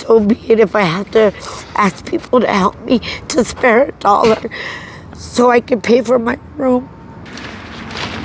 so be it if I have to ask people to help me to spare $1 so I can pay for my room.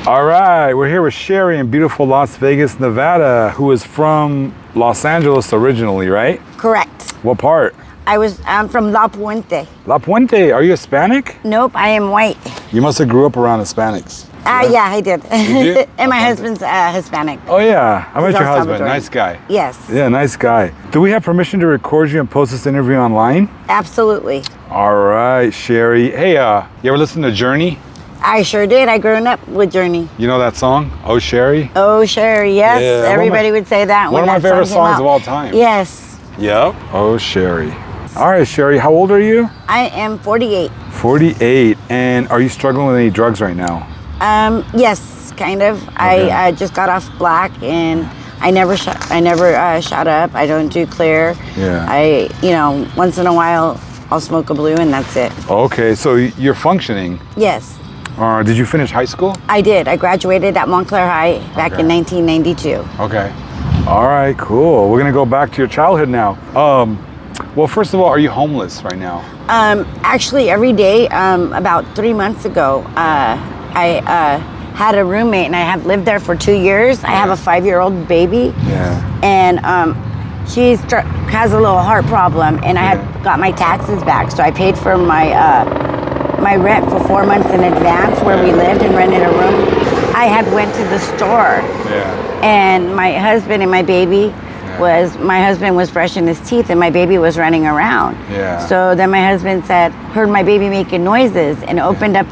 All right, we're here with Sherry in beautiful Las Vegas, Nevada, who is from Los Angeles originally, right? Correct. What part? I'm from La Puente. La Puente. Are you Hispanic? Nope, I am white. You must have grew up around Hispanics. Yeah, I did. Did you? And my husband's Hispanic. Oh yeah, I met He's your El husband. Salvadoran. Nice guy. Yes. Yeah, nice guy. Do we have permission to record you and post this interview online? Absolutely. All right, Sherry. Hey, you ever listen to Journey? I sure did. I grew up with Journey. You know that song, Oh Sherry? Oh, Sherry, yes. Yeah, Everybody would say that one when of my that favorite song came songs out. of all time. Yes. Yep. Oh Sherry. All right, Sherry. How old are you? I am 48. 48. And are you struggling with any drugs right now? Yes, kind of. Okay. I just got off black and I never shot up. I don't do clear. Yeah. Once in a while I'll smoke a blue and that's it. Okay, so you're functioning. Yes. Did you finish high school? I did. I graduated at Montclair High back in 1992. Okay. All right, cool. We're gonna go back to your childhood now. Well, first of all, are you homeless right now? Actually, every day, about 3 months ago, I had a roommate and I have lived there for 2 years. I have a 5-year-old baby. Yeah. And she has a little heart problem and I had got my taxes back. So I paid for my rent for 4 months in advance where we lived and rented a room. I had went to the store and my husband and my baby my husband was brushing his teeth and my baby was running around. Yeah. So then my husband heard my baby making noises and opened up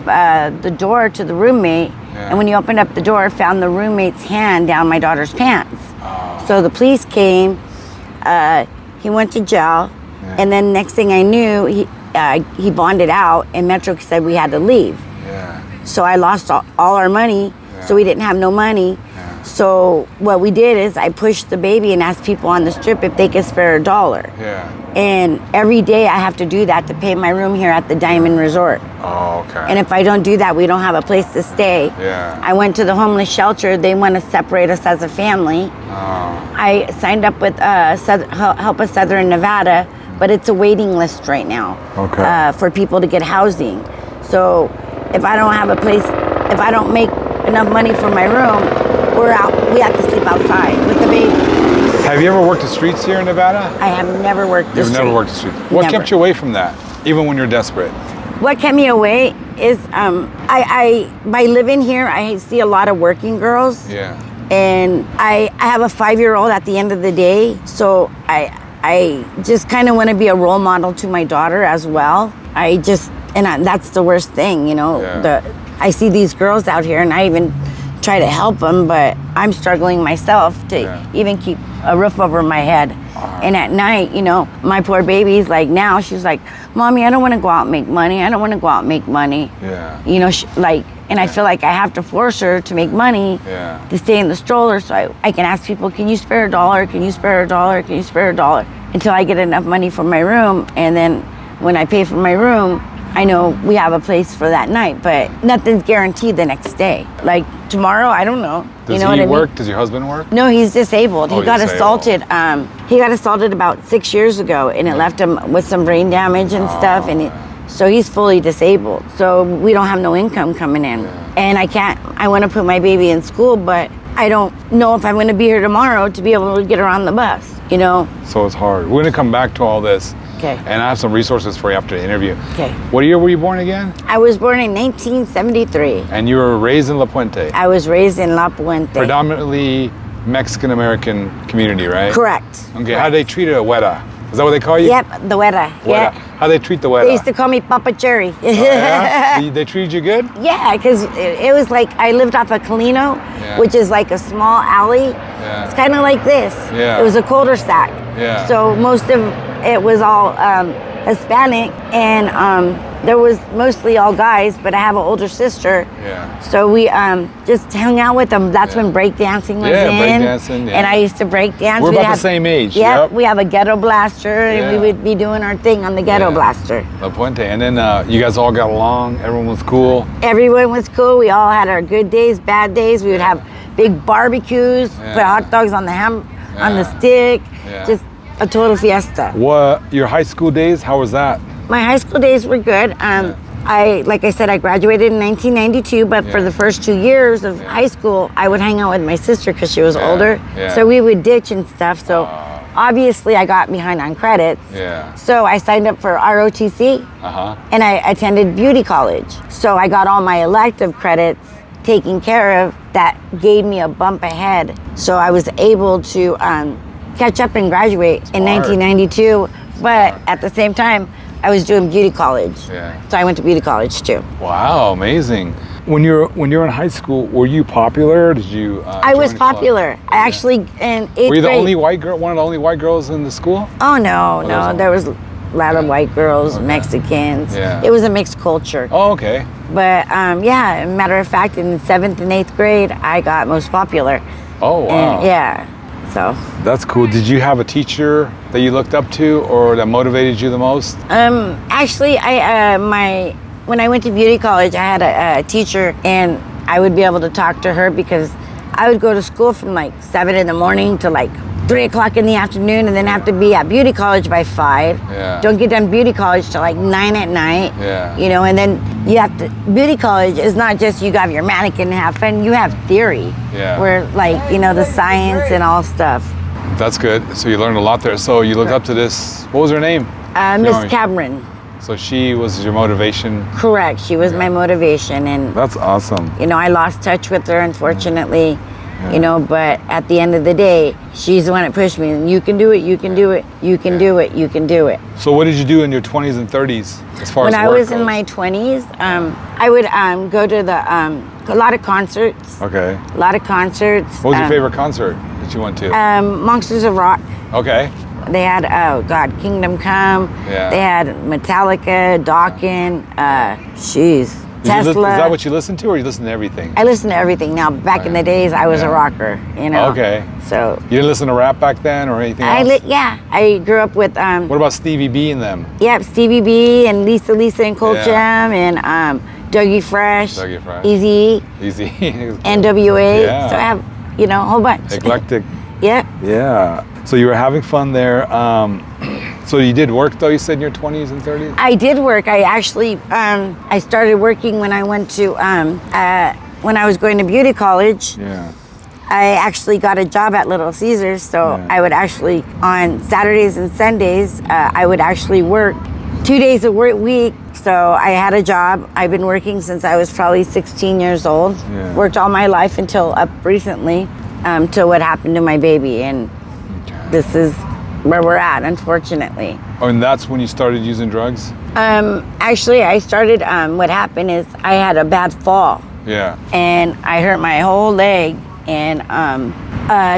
the door to the roommate. Yeah. And when he opened up the door, found the roommate's hand down my daughter's pants. Oh. So the police came, he went to jail, and then next thing I knew, he bonded out and Metro said we had to leave. Yeah. So I lost all our money, so we didn't have no money. So what we did is I pushed the baby and asked people on the strip if they could spare $1. Yeah. And every day I have to do that to pay my room here at the Diamond Resort. Oh, okay. And if I don't do that, we don't have a place to stay. Yeah. I went to the homeless shelter. They want to separate us as a family. Oh. I signed up with Help Us Southern Nevada, but it's a waiting list right now. Okay. For people to get housing. So if I don't have a place, if I don't make enough money for my room, we have to sleep outside with the baby. Have you ever worked the streets here in Nevada? I have never worked the You've street. never worked the streets. What kept you away from that, even when you're desperate? What kept me away is I by living here, I see a lot of working girls. Yeah. And I have a 5-year-old at the end of the day, so I just kind of want to be a role model to my daughter as well. That's the worst thing, Yeah. I see these girls out here and I even try to help them, but I'm struggling myself to even keep a roof over my head. And at night, my poor baby's like, now she's like, Mommy, I don't want to go out and make money. I don't want to go out and make money. Yeah. I feel like I have to force her to make money to stay in the stroller. So I can ask people, can you spare $1? Can you spare $1? Can you spare $1? Until I get enough money for my room. And then when I pay for my room, I know we have a place for that night, but nothing's guaranteed the next day. Like tomorrow, I don't know. Does he work? Does your husband work? No, he's disabled. Oh, he got disabled. assaulted. He got assaulted about 6 years ago, and it left him with some brain damage and stuff. And so he's fully disabled. So we don't have no income coming in, and I want to put my baby in school, but I don't know if I'm going to be here tomorrow to be able to get her on the bus. So it's hard. We're going to come back to all this. Okay. And I have some resources for you after the interview. Okay. What year were you born again? I was born in 1973. And you were raised in La Puente. I was raised in La Puente. Predominantly Mexican-American community, right? Correct. Okay, how do they treat a Weta? Is that what they call you? Yep, the Weta. Yeah. How they treat the Weta? They used to call me Papa Cherry. Oh, yeah? They treated you good? Yeah, because it was like I lived off of Colino, which is like a small alley. Yeah. It's kind of like this. Yeah. It was a cul-de-sac. Yeah. So most of it was all Hispanic, and there was mostly all guys, but I have an older sister. Yeah. So we just hung out with them. That's when breakdancing was in. Breakdancing, And I used to break dance. We're about the same age. Yep. We have a ghetto blaster, and we would be doing our thing on the ghetto blaster. La Puente. And then you guys all got along. Everyone was cool. Everyone was cool. We all had our good days, bad days. We would have big barbecues, put hot dogs on the on the stick. Yeah. Just a total fiesta. What, your high school days, how was that? My high school days were good. Like I said, I graduated in 1992, but for the first 2 years of high school, I would hang out with my sister because she was older. Yeah. So we would ditch and stuff. So obviously I got behind on credits. Yeah. So I signed up for ROTC and I attended beauty college. So I got all my elective credits taken care of. That gave me a bump ahead. So I was able to catch up and graduate in 1992. But at the same time, I was doing beauty college. Yeah. So I went to beauty college too. Wow, amazing. When you're in high school, were you popular? Did you? I was popular. I actually in 8th grade. Were you the only white girl? One of the only white girls in the school? Oh no. There was a lot of white girls, Mexicans. Yeah. It was a mixed culture. Oh, okay. But yeah, matter of fact, in 7th and 8th grade, I got most popular. Oh wow. And, yeah. So that's cool. Did you have a teacher that you looked up to or that motivated you the most? Actually, when I went to beauty college, I had a teacher, and I would be able to talk to her because I would go to school from like 7 in the morning to like 3 o'clock in the afternoon, and then have to be at beauty college by 5. Yeah. Don't get done beauty college till like 9 at night. Yeah. You know, and then you have to, beauty college is not just you got your mannequin and have fun, you have theory. Yeah. Where like, you know, the science and all stuff. That's good. So you learned a lot there. So you looked up to this, what was her name? Miss Cameron. So she was your motivation? Correct. She was my motivation. And that's awesome. You know, I lost touch with her, unfortunately. You know, but at the end of the day, she's the one that pushed me. And you can do it, you can do it, you can do it, you can do it. So what did you do in your 20s and 30s as far as when I was in my 20s, I would go to a lot of concerts. Okay. A lot of concerts. What was your favorite concert that you went to? Monsters of Rock. Okay. They had, Kingdom Come. Yeah. They had Metallica, Dawkins, Tesla. Is that what you listen to, or you listen to everything? I listen to everything now. Back in the days, I was a rocker, you know. Okay. So. You didn't listen to rap back then, or anything else? I grew up with. What about Stevie B and them? Yep, Stevie B and Lisa and Colt Jam and Dougie Fresh. Easy. NWA. Yeah. So I have, you know, a whole bunch. Eclectic. Yeah. Yeah. So you were having fun there. So you did work though, you said in your 20s and 30s? I did work. I actually, I started working when I went to, when I was going to beauty college. Yeah. I actually got a job at Little Caesars. So I would actually, on Saturdays and Sundays, I would actually work 2 days a week. So I had a job. I've been working since I was probably 16 years old. Yeah. Worked all my life until up recently, till what happened to my baby. And this is where we're at, unfortunately. Oh, and that's when you started using drugs? Actually, I started, what happened is I had a bad fall. Yeah. And I hurt my whole leg, and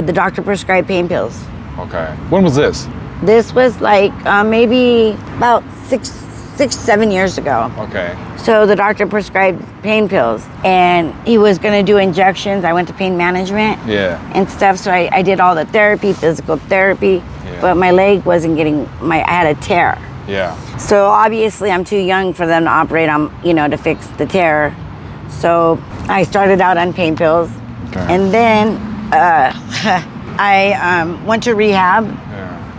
the doctor prescribed pain pills. Okay. When was this? This was like maybe about 7 years ago. Okay. So the doctor prescribed pain pills, and he was gonna do injections. I went to pain management and stuff, so I did all the therapy, physical therapy, but my leg wasn't getting, I had a tear. Yeah. So obviously I'm too young for them to operate on, you know, to fix the tear. So I started out on pain pills, and then I went to rehab.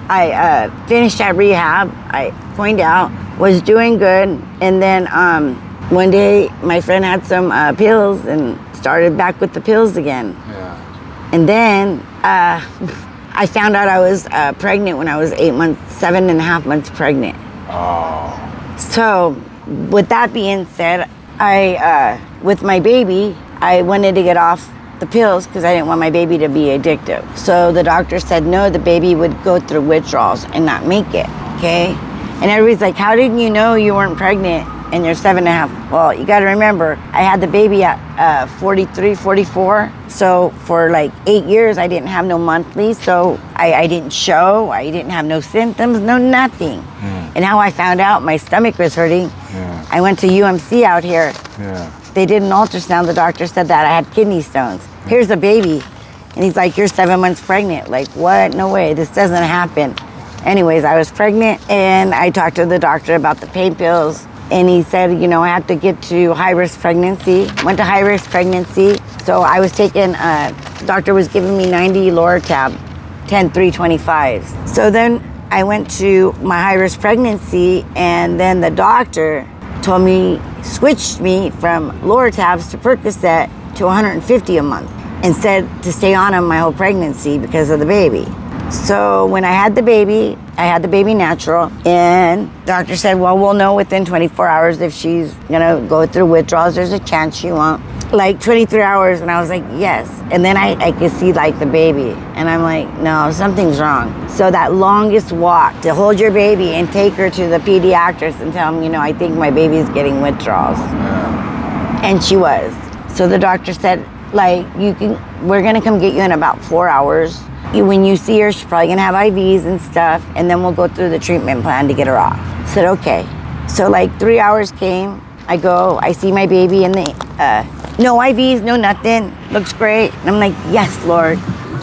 I finished at rehab. I coined out, was doing good, and then one day my friend had some pills and started back with the pills again. Yeah. And then I found out I was pregnant when I was 7.5 months pregnant. Oh. So with that being said, with my baby, I wanted to get off the pills because I didn't want my baby to be addictive. So the doctor said no, the baby would go through withdrawals and not make it, okay? And everybody's like, how did you know you weren't pregnant and you're 7.5? Well, you gotta remember, I had the baby at 43, 44. So for like 8 years, I didn't have no monthly. So I didn't show, I didn't have no symptoms, no nothing. And how I found out my stomach was hurting, I went to UMC out here. They did an ultrasound. The doctor said that I had kidney stones. Here's the baby. And he's like, you're 7 months pregnant. Like, what? No way, this doesn't happen. Anyways, I was pregnant, and I talked to the doctor about the pain pills, and he said, you know, I have to get to high-risk pregnancy. Went to high-risk pregnancy. So I was taking, the doctor was giving me 90 Loratab, 10 325s. So then I went to my high-risk pregnancy, and then the doctor told me, switched me from Loratabs to Percocet to 150 a month, and said to stay on them my whole pregnancy because of the baby. So when I had the baby natural, and doctor said, well, we'll know within 24 hours if she's gonna go through withdrawals. There's a chance she won't. Like 23 hours, and I was like, yes. And then I could see like the baby, and I'm like, no, something's wrong. So that longest walk to hold your baby and take her to the pediatrician and tell him, I think my baby's getting withdrawals. And she was. So the doctor said, like, we're gonna come get you in about 4 hours. When you see her, she's probably gonna have IVs and stuff, and then we'll go through the treatment plan to get her off. I said, okay. So like 3 hours came, I see my baby, and no IVs, no nothing, looks great. And I'm like, yes, Lord.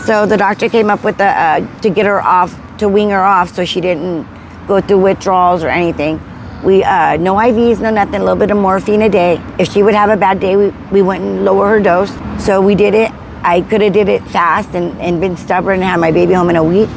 So the doctor came up with to get her off, to wean her off so she didn't go through withdrawals or anything. We, no IVs, no nothing, a little bit of morphine a day. If she would have a bad day, we wouldn't lower her dose. So we did it. I could have did it fast and been stubborn and had my baby home in a week.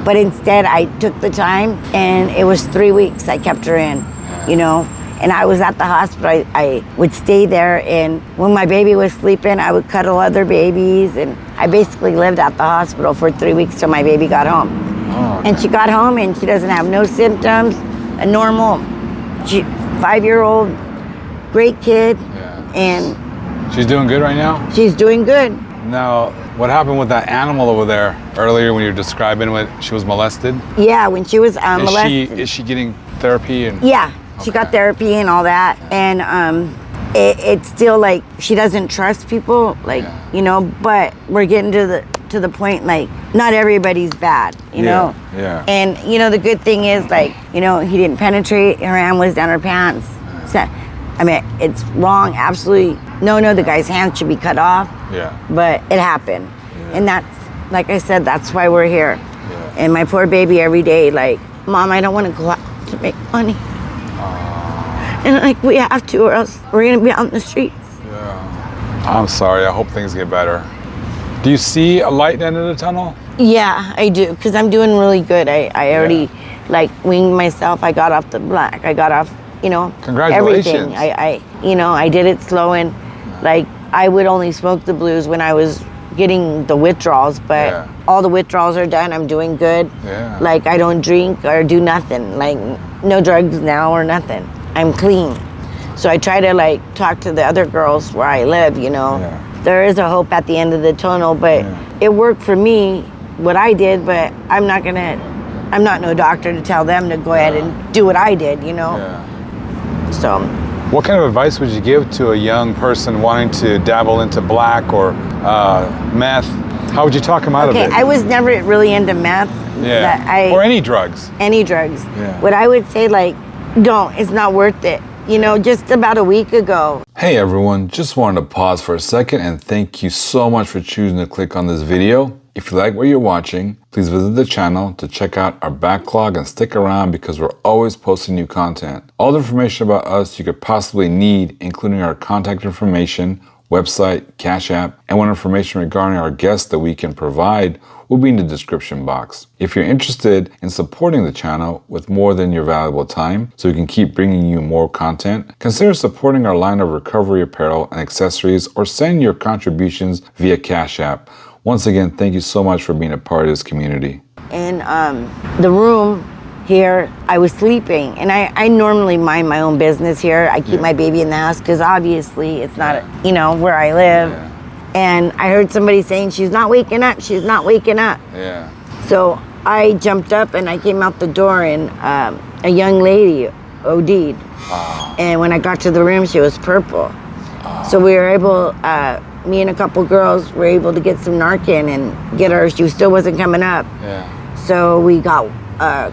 But instead, I took the time, and it was 3 weeks I kept her in, And I was at the hospital. I would stay there, and when my baby was sleeping, I would cuddle other babies, and I basically lived at the hospital for 3 weeks till my baby got home. Oh, okay. And she got home, and she doesn't have no symptoms, a normal 5-year-old, great kid, and she's doing good right now? She's doing good. Now, what happened with that animal over there earlier when you were describing when she was molested? Yeah, when she was molested. Is she getting therapy? Yeah, she got therapy and all that. And it's still like she doesn't trust people, but we're getting to the point, like, not everybody's bad, you know? Yeah. And, the good thing is, he didn't penetrate, her hand was down her pants. So, I mean, it's wrong, absolutely. No, the guy's hand should be cut off. Yeah. But it happened. Yeah. And that's, like I said, that's why we're here. Yeah. And my poor baby every day, like, Mom, I don't want to go out to make money. And like, we have to, or else we're going to be out in the streets. Yeah. I'm sorry, I hope things get better. Do you see a light at the end of the tunnel? Yeah, I do, because I'm doing really good. I already, weaned myself. I got off the black. I got off, Congratulations. Everything. I did it slow, and I would only smoke the blues when I was getting the withdrawals, but all the withdrawals are done. I'm doing good. Yeah. I don't drink or do nothing, no drugs now or nothing. I'm clean. So I try to talk to the other girls where I live, There is a hope at the end of the tunnel, but it worked for me, what I did, but I'm not no doctor to tell them to go ahead and do what I did, So. What kind of advice would you give to a young person wanting to dabble into black or meth? How would you talk them out of it? I was never really into meth. Yeah. Or any drugs. Any drugs. Yeah. What I would say, don't. It's not worth it. Just about a week ago. Hey everyone, just wanted to pause for a second and thank you so much for choosing to click on this video. If you like what you're watching, please visit the channel to check out our backlog and stick around because we're always posting new content. All the information about us you could possibly need, including our contact information, website, Cash App, and what information regarding our guests that we can provide will be in the description box. If you're interested in supporting the channel with more than your valuable time so we can keep bringing you more content, consider supporting our line of recovery apparel and accessories or send your contributions via Cash App. Once again, thank you so much for being a part of this community. In the room here, I was sleeping, and I normally mind my own business here. I keep my baby in the house because obviously it's not, where I live. Yeah. And I heard somebody saying, she's not waking up, she's not waking up. Yeah. So I jumped up and I came out the door, and a young lady OD'd. And when I got to the room, she was purple. So we were able, me and a couple girls were able to get some Narcan and get her. She still wasn't coming up. Yeah. So we got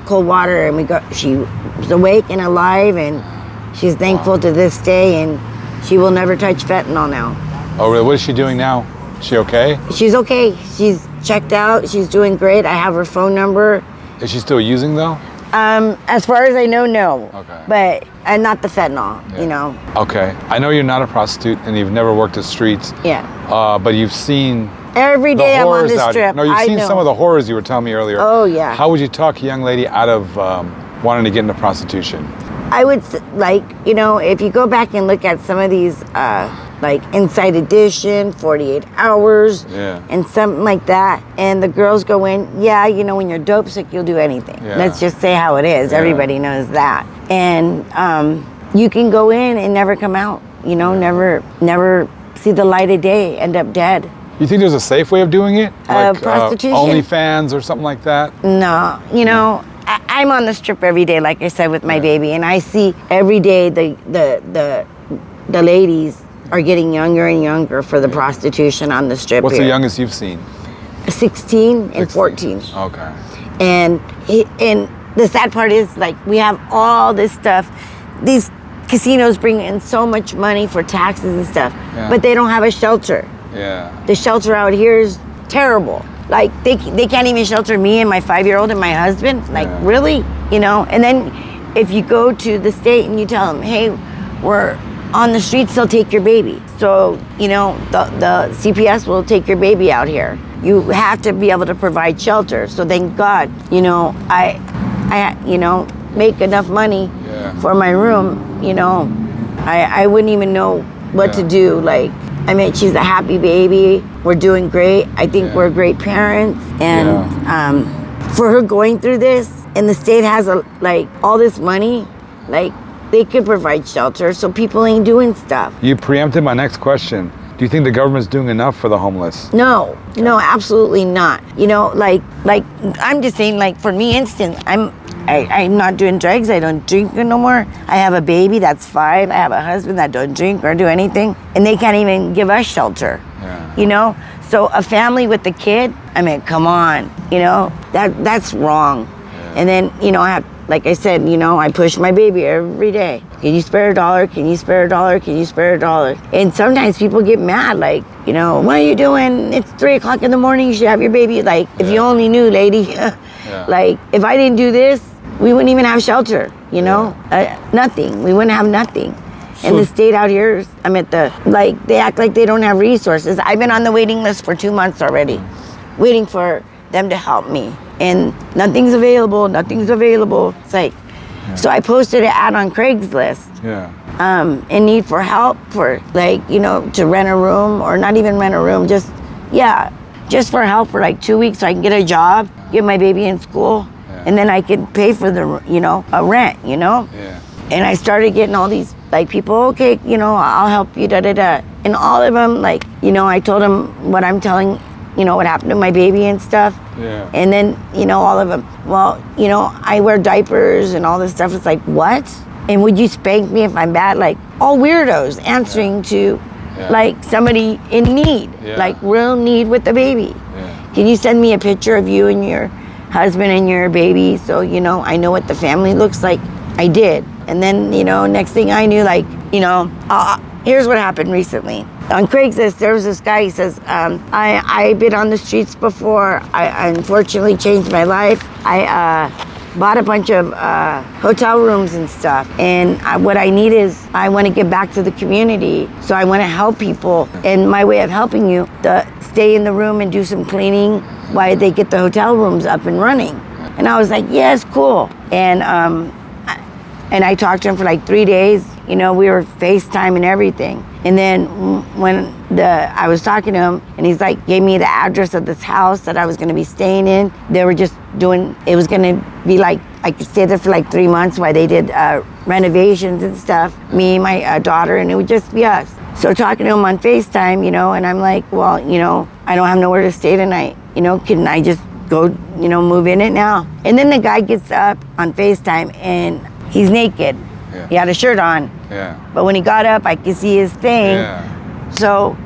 cold water, and she was awake and alive, and she's thankful to this day, and she will never touch fentanyl now. Oh, really? What is she doing now? Is she okay? She's okay. She's checked out. She's doing great. I have her phone number. Is she still using though? As far as I know, no. Okay. But not the fentanyl, Okay. I know you're not a prostitute and you've never worked the streets. Yeah. But you've seen Every day I'm on horrors the out. strip. No, you've I seen know. some of the horrors you were telling me earlier. Oh, yeah. How would you talk a young lady out of wanting to get into prostitution? I would like, you know, if you go back and look at some of these, like Inside Edition, 48 Hours, Yeah. and something like that, and the girls go in, yeah, you know, when you're dope sick, you'll do anything. Yeah. Let's just say how it is. Yeah. Everybody knows that. And you can go in and never come out, you know, never see the light of day, end up dead. You think there's a safe way of doing it? Like Prostitution? OnlyFans or something like that? No, you know, I'm on the strip every day, like I said, with my baby, and I see every day the ladies are getting younger and younger for the prostitution on the strip. What's here. the youngest you've seen? 16 and 14. Okay. And the sad part is, like, we have all this stuff. These casinos bring in so much money for taxes and stuff, but they don't have a shelter. Yeah. The shelter out here is terrible. Like, they can't even shelter me and my 5-year-old and my husband. Like, really? You know? And then if you go to the state and you tell them, hey, we're on the streets, they'll take your baby. So, you know, the CPS will take your baby out here. You have to be able to provide shelter. So thank God, you know, I you know, make enough money for my room, you know. I wouldn't even know what to do. Like, I mean, she's a happy baby. We're doing great. I think we're great parents. And for her going through this, and the state has like all this money, like they could provide shelter so people ain't doing stuff. You preempted my next question. Do you think the government's doing enough for the homeless? No, absolutely not. You know, like I'm just saying, like, for me, I'm not doing drugs. I don't drink no more. I have a baby that's 5. I have a husband that don't drink or do anything, and they can't even give us shelter. Yeah. You know, so a family with a kid, I mean, come on, you know, that's wrong. Yeah. And then, you know, I have, like I said, you know, I push my baby every day. Can you spare $1? Can you spare $1? Can you spare $1? And sometimes people get mad, like, you know, what are you doing? It's 3 o'clock in the morning. You should have your baby. Like, if you only knew, lady. Like, if I didn't do this, we wouldn't even have shelter, you know? Nothing. We wouldn't have nothing. And the state out here, I'm at they act like they don't have resources. I've been on the waiting list for 2 months already, waiting for them to help me. And nothing's available. It's like, so I posted an ad on Craigslist. In need for help for, like, you know, to rent a room, or not even rent a room, just for help for like 2 weeks so I can get a job, get my baby in school, and then I could pay for the, you know, a rent, you know? And I started getting all these, like, people, okay, you know, I'll help you, da-da-da. And all of them, like, you know, I told them what I'm telling, you know, what happened to my baby and stuff. And then, you know, all of them, well, you know, I wear diapers and all this stuff. It's like, what? And would you spank me if I'm bad? Like, all weirdos answering to, like, somebody in need, like real need with the baby. Can you send me a picture of you and your husband and your baby so, you know, I know what the family looks like? I did. And then, you know, next thing I knew, like, you know, here's what happened recently. On Craigslist, there was this guy, he says, I've been on the streets before. I unfortunately changed my life. I bought a bunch of hotel rooms and stuff. And what I need is, I want to get back to the community. So I want to help people. And my way of helping you, stay in the room and do some cleaning while they get the hotel rooms up and running. And I was like, yes, cool. And I talked to him for like 3 days. You know, we were FaceTime and everything. And then when I was talking to him, and he's like, gave me the address of this house that I was gonna be staying in. They were just doing, it was gonna be like, I could stay there for like 3 months while they did renovations and stuff. Me, my daughter, and it would just be us. So talking to him on FaceTime, you know, and I'm like, well, you know, I don't have nowhere to stay tonight. You know, can I just go, you know, move in it now? And then the guy gets up on FaceTime and he's naked. He had a shirt on. But when he got up, I could see his thing. So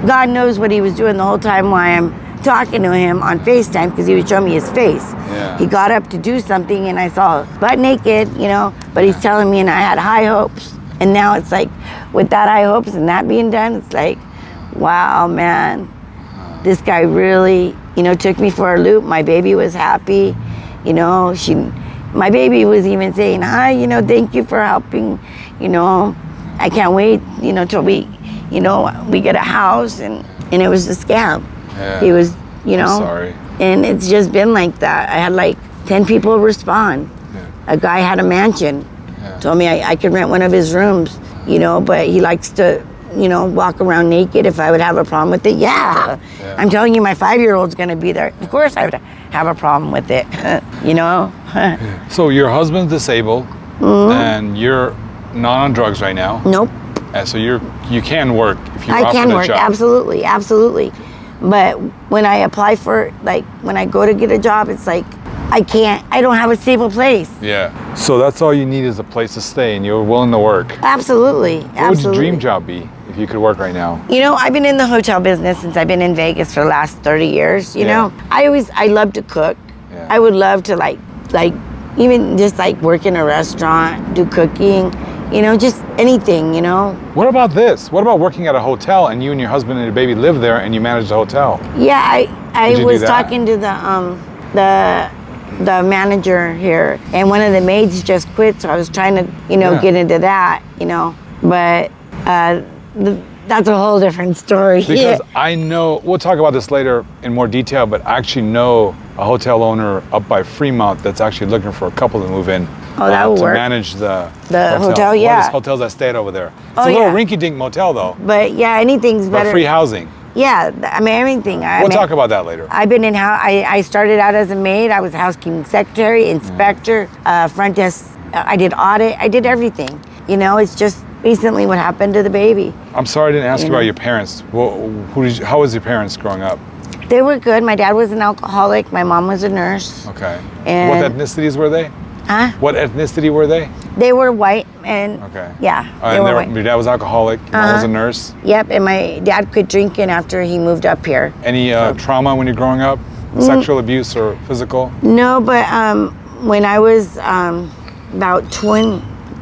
God knows what he was doing the whole time while I'm talking to him on FaceTime, because he would show me his face. He got up to do something and I saw butt naked, you know, but he's telling me, and I had high hopes. And now it's like, with that high hopes and that being done, it's like, wow, man, this guy really, you know, took me for a loop. My baby was happy, you know, my baby was even saying, hi, you know, thank you for helping, you know, I can't wait, you know, till we, you know, we get a house, and it was a scam. Yeah. He was, you know. I'm sorry. And it's just been like that. I had like 10 people respond. Yeah. A guy had a mansion. Yeah. Told me I could rent one of his rooms, you know, but he likes to, you know, walk around naked. If I would have a problem with it, yeah. I'm telling you, my 5-year-old's gonna be there. Of course I would have a problem with it, you know? So your husband's disabled, and you're not on drugs right now. Nope. And so you can work if you're I offered can a work, job. absolutely, absolutely. But when I apply for, like, when I go to get a job, it's like, I don't have a stable place. Yeah. So that's all you need is a place to stay, and you're willing to work. Absolutely, What would absolutely. your dream job be if you could work right now? You know, I've been in the hotel business since I've been in Vegas for the last 30 years, you Yeah. know. I love to cook. Yeah. I would love to like even just like work in a restaurant, do cooking, you know, just anything, you know. What about this? What about working at a hotel and you and your husband and your baby live there and you manage the hotel? Yeah, I Did you do was that? talking to the manager here, and one of the maids just quit, so I was trying to, you know, Yeah. get into that, you know. But that's a whole different story. Because I know, we'll talk about this later in more detail, but I actually know a hotel owner up by Fremont that's actually looking for a couple to move in. Oh, that will to work. manage the hotel, One yeah. of those hotels I stayed over there. It's Oh, a little yeah. rinky-dink motel though, But yeah, anything's but better. free housing. Yeah, I mean everything. We'll talk about that later. I've been in I started out as a maid. I was a housekeeping secretary, inspector, front desk. I did audit. I did everything. You know, it's just recently what happened to the baby. I'm sorry I didn't ask you know. about your parents. How was your parents growing up? They were good. My dad was an alcoholic. My mom was a nurse. Okay. And- What ethnicities were they? Huh? What ethnicity were they? They were white and Okay. yeah, they And were white. your dad was alcoholic, your mom was a nurse. Yep, and my dad quit drinking after he moved up here. Any trauma when you're growing up? Sexual abuse or physical? No, but when I was about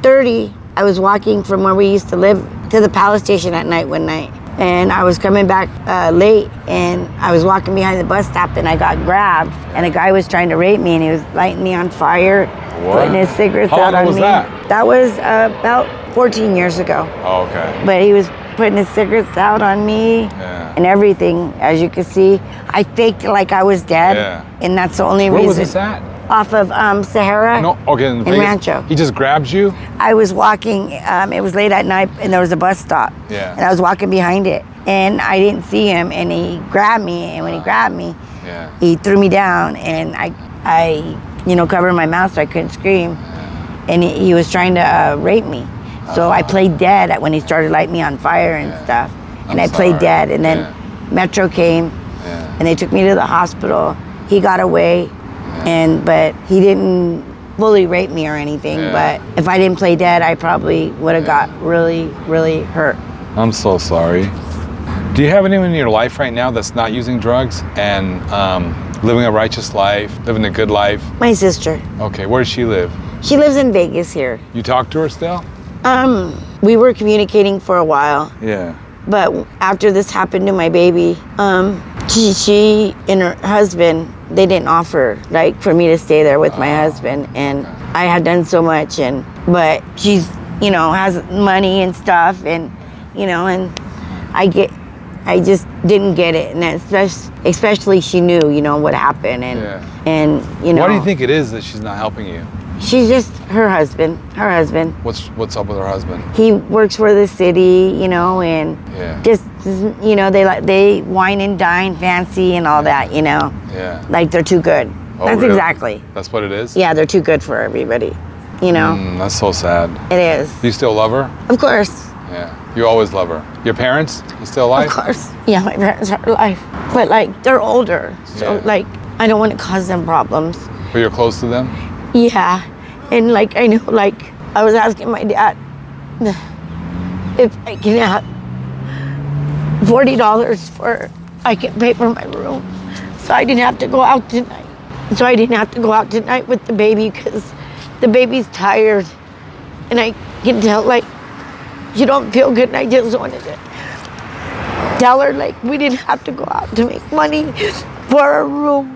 30, I was walking from where we used to live to the Palace Station at night one night. And I was coming back late, and I was walking behind the bus stop, and I got grabbed. And a guy was trying to rape me, and he was lighting me on fire, What? putting his cigarettes How out long on was me. that? That was about 14 years ago. Oh, okay. But he was putting his cigarettes out on me Yeah. and everything. As you can see, I faked like I was dead, Yeah. and that's the only Where reason. was this at? Off of Sahara. No, okay, in Vegas. Rancho. He just grabbed you? I was walking. It was late at night, and there was a bus stop. Yeah. And I was walking behind it, and I didn't see him, and he grabbed me. And when he grabbed me, Yeah. he threw me down, and I, you know, covered my mouth so I couldn't scream. And he was trying to rape me. So I played dead when he started lighting me on fire and stuff. And I'm I played sorry. dead. And then Yeah. Metro came, Yeah. and they took me to the hospital. He got away, but he didn't fully rape me or anything. Yeah. But if I didn't play dead, I probably would have got really, really hurt. I'm so sorry. Do you have anyone in your life right now that's not using drugs and living a righteous life, living a good life? My sister, Okay, where does she live? she lives in Vegas here. You talk to her still? We were communicating for a while. Yeah. But after this happened to my baby, she and her husband, they didn't offer like for me to stay there with my husband, and I had done so much, but she's, you know, has money and stuff, and you know, and I just didn't get it, and especially she knew, you know, what happened, and you know. Why do you think it is that she's not helping you? She's just her husband. What's up with her husband? He works for the city, you know, and Yeah. just, you know, they wine and dine fancy and all that, you know. Yeah. Like they're too good. Oh, That's really? exactly. That's what it is? Yeah, they're too good for everybody, you know. That's so sad. It is. Do you still love her? Of course. Yeah. You always love her. Your parents? You still alive? Of course. Yeah, my parents are alive. But like they're older. So Yeah. like I don't want to cause them problems. But you're close to them? Yeah. And like I know, like I was asking my dad if I can have $40 for I can pay for my room, so I didn't have to go out tonight. So I didn't have to go out tonight with the baby because the baby's tired, and I can tell like you don't feel good. And I just wanted to tell her like we didn't have to go out to make money for a room.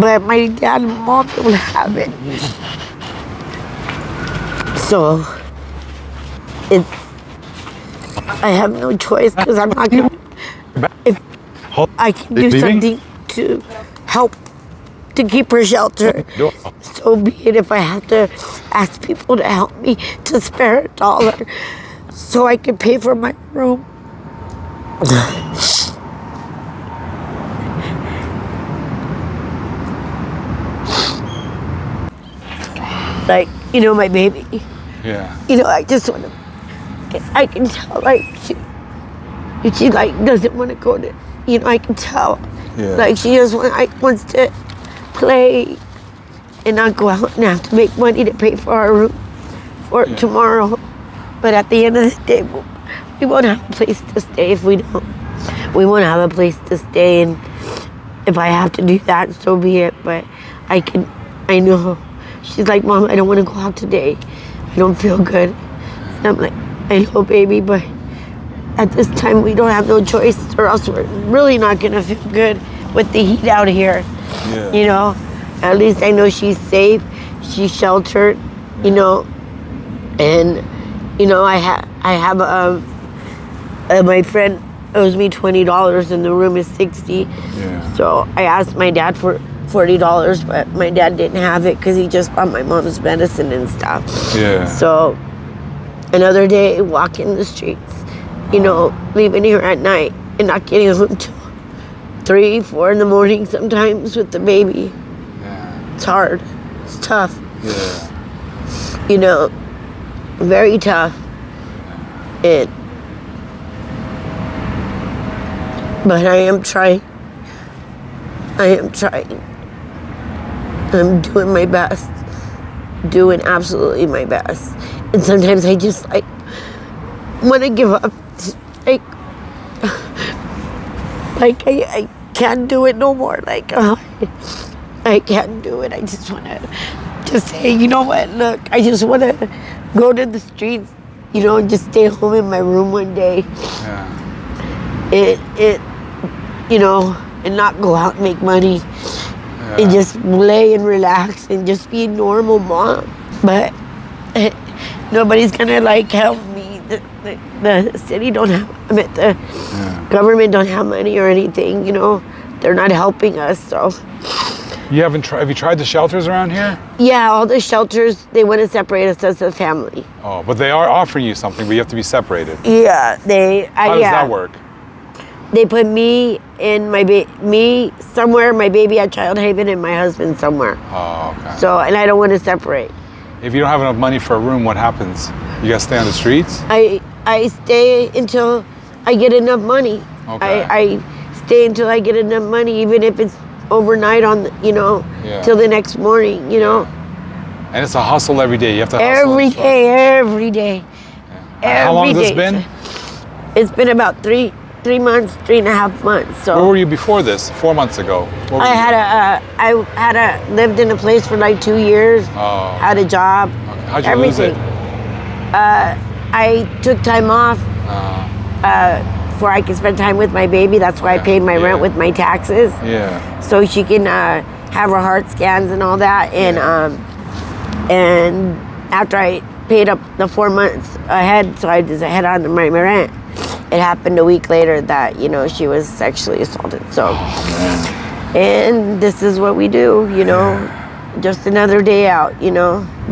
But my dad and mom don't have it. So I have no choice because I'm not going to. If I can do something to help to keep her sheltered, so be it. If I have to ask people to help me to spare $1 so I can pay for my room. Like, you know, my baby. Yeah. You know, I just want to. I can tell, like, she like doesn't want to go to. You know, I can tell. Yeah. Like she just wants to play and not go out and have to make money to pay for our room for tomorrow. But at the end of the day, we won't have a place to stay if we don't. We won't have a place to stay, and if I have to do that, so be it. But I know. She's like, Mom, I don't want to go out today. I don't feel good. And I'm like, I know, baby, but at this time we don't have no choice, or else we're really not gonna feel good with the heat out here. Yeah. You know, at least I know she's safe, she's sheltered. You know, and you know I have my friend owes me $20 and the room is $60. Yeah. So I asked my dad for $40, but my dad didn't have it because he just bought my mom's medicine and stuff. Yeah. So another day walking the streets, you know, leaving here at night and not getting home till 3, 4 in the morning sometimes with the baby. Yeah. It's hard. It's tough. Yeah. You know, very tough. But I am trying. I'm doing my best. Doing absolutely my best. And sometimes I just like want to give up. Like I can't do it no more. Like I can't do it. I just want to just say, you know what? Look, I just want to go to the streets. You know, and just stay home in my room one day. Yeah. You know, and not go out and make money. Yeah. And just lay and relax and just be a normal mom. But nobody's gonna like help me. The city don't have, the government don't have money or anything, you know. They're not helping us, so. Have you tried the shelters around here? Yeah, all the shelters, they want to separate us as a family. Oh, but they are offering you something, but you have to be separated. Yeah, How does that work? They put me and me somewhere, my baby at Child Haven, and my husband somewhere. Oh, okay. So, and I don't want to separate. If you don't have enough money for a room, what happens? You gotta stay on the streets? I stay until I get enough money. Okay. I stay until I get enough money, even if it's overnight on, till the next morning, you know. And it's a hustle every day. You have to hustle. Every day. Yeah. How long has this been? It's been about 3 months, 3.5 months. So. Where were you before this? 4 months ago. I lived in a place for like 2 years. Oh. Had a job. Okay. How'd you everything. lose it? I took time off before I could spend time with my baby. That's why I paid my rent with my taxes. Yeah. So she can have her heart scans and all that. And and after I paid up the 4 months ahead, so I just had on my rent. It happened a week later that, she was sexually assaulted. So, and this is what we do, just another day out,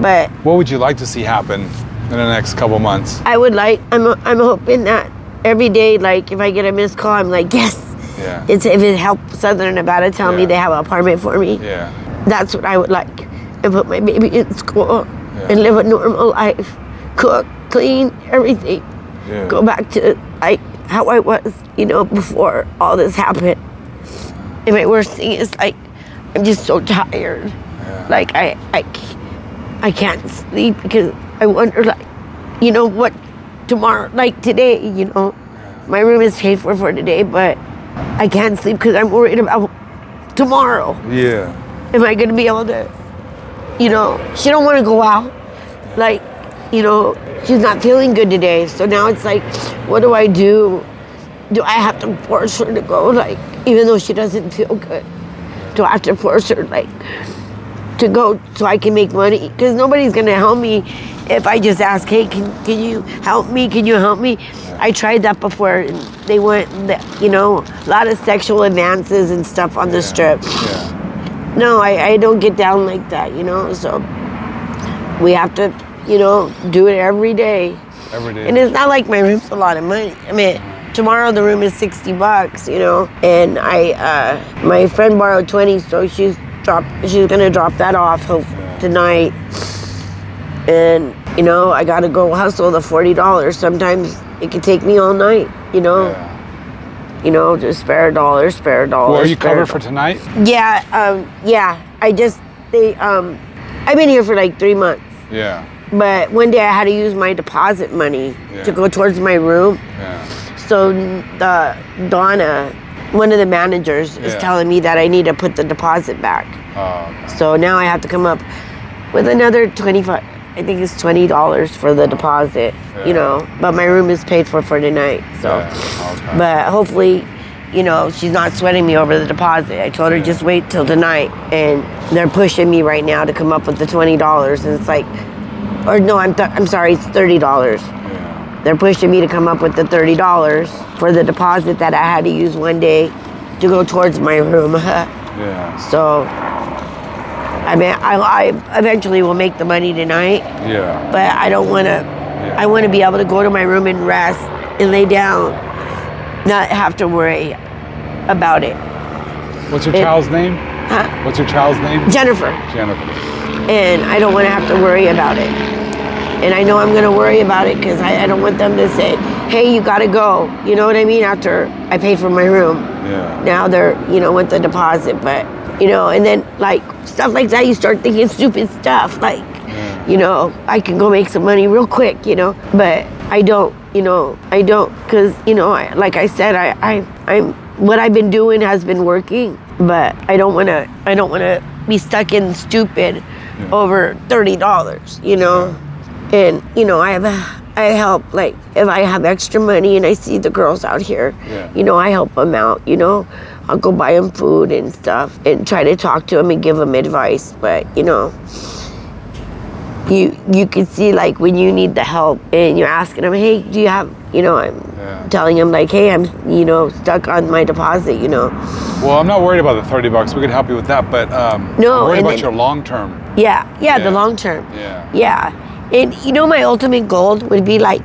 but. What would you like to see happen in the next couple months? I'm hoping that every day, like if I get a missed call, I'm like, yes. Yeah. If it helps Southern Nevada tell me they have an apartment for me. Yeah. That's what I would like. And put my baby in school and live a normal life. Cook, clean, everything. Yeah. Go back to like how I was, before all this happened. And my worst thing is like I'm just so tired. Yeah. Like I can't sleep because I wonder like, what tomorrow, like today, my room is paid for today, but I can't sleep because I'm worried about tomorrow. Yeah. Am I gonna be able to, she don't want to go out. Like, she's not feeling good today. So now it's like, what do I do? Do I have to force her to go? Like, even though she doesn't feel good, do I have to force her, like, to go so I can make money, because nobody's gonna help me if I just ask, hey, can you help me? Can you help me? I tried that before. And they went, you know, a lot of sexual advances and stuff on the strip. Yeah. No, I don't get down like that, you know. So we have to, you know, do it every day. Every day. And it's not like my room's a lot of money. I mean, tomorrow the room is $60, you know. And my friend borrowed 20, so she's gonna drop that off tonight. And you know, I gotta go hustle the $40. Sometimes it could take me all night, you know. Yeah. You know, just spare a dollar. Well, are you covered for tonight? Yeah, yeah. I've been here for like 3 months. Yeah. But one day I had to use my deposit money to go towards my room. Yeah. So Donna, one of the managers, is telling me that I need to put the deposit back. Oh, okay. So now I have to come up with another 25. I think it's $20 for the deposit, you know. But my room is paid for tonight. So, okay. But hopefully, you know, she's not sweating me over the deposit. I told her just wait till tonight, and they're pushing me right now to come up with the $20, and it's like, or no, I'm sorry, it's $30. Yeah. They're pushing me to come up with the $30 for the deposit that I had to use one day to go towards my room. Yeah. So, I mean, I eventually will make the money tonight. Yeah. But I don't want to. Yeah. I want to be able to go to my room and rest and lay down, not have to worry about it. What's your child's name? Huh? What's your child's name? Jennifer. Jennifer. And I don't want to have to worry about it. And I know I'm going to worry about it because I don't want them to say, hey, you got to go. You know what I mean? After I paid for my room. Yeah. Now they're, you know, with the deposit. But, you know, and then like stuff like that, you start thinking stupid stuff. Like, you know, I can go make some money real quick, you know. But I don't, you know, because, you know, like I said, I'm what I've been doing has been working. But I don't want to be stuck in stupid over $30, you know. And, you know, I help, like, if I have extra money and I see the girls out here, you know, I help them out, you know. I'll go buy them food and stuff and try to talk to them and give them advice. But, you know, you can see, like, when you need the help and you're asking them, hey, do you have, you know, I'm telling them, like, hey, I'm, you know, stuck on my deposit, you know. Well, I'm not worried about the $30. We could help you with that, but no, I'm worried about your long term. Yeah, the long term. Yeah. And you know, my ultimate goal would be like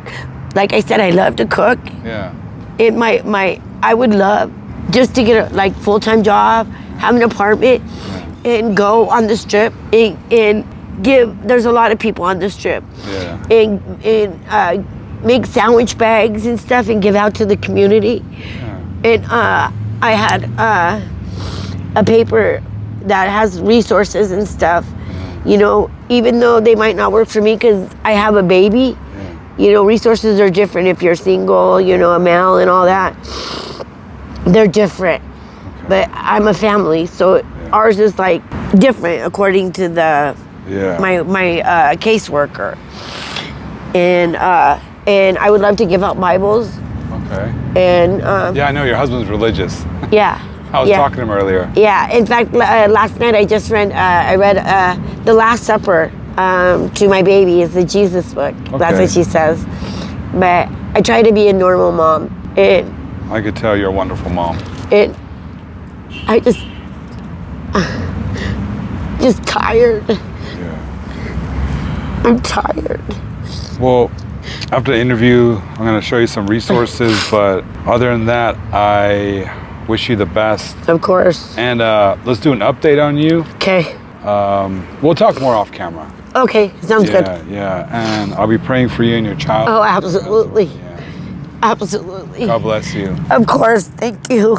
I said, I love to cook. Yeah. And I would love just to get a like full-time job, have an apartment, and go on the strip and give. There's a lot of people on the strip. Yeah. And make sandwich bags and stuff and give out to the community. Yeah. And I had a paper that has resources and stuff. You know, even though they might not work for me because I have a baby, you know, resources are different if you're single, you know, a male and all that. They're different. Okay. But I'm a family, so ours is like different according to the my caseworker. And I would love to give out Bibles. Okay. And yeah, I know your husband's religious. Yeah. I was talking to him earlier. Yeah, in fact, last night I read The Last Supper to my baby. It's the Jesus book. Okay. That's what she says. But I try to be a normal mom. And I could tell you're a wonderful mom. And I just tired. Yeah. I'm tired. Well, after the interview, I'm going to show you some resources. But other than that, I wish you the best. Of course. And let's do an update on you. Okay. We'll talk more off camera. Okay, sounds good. Yeah, and I'll be praying for you and your child. Oh, absolutely. Yeah. Absolutely. God bless you. Of course, thank you.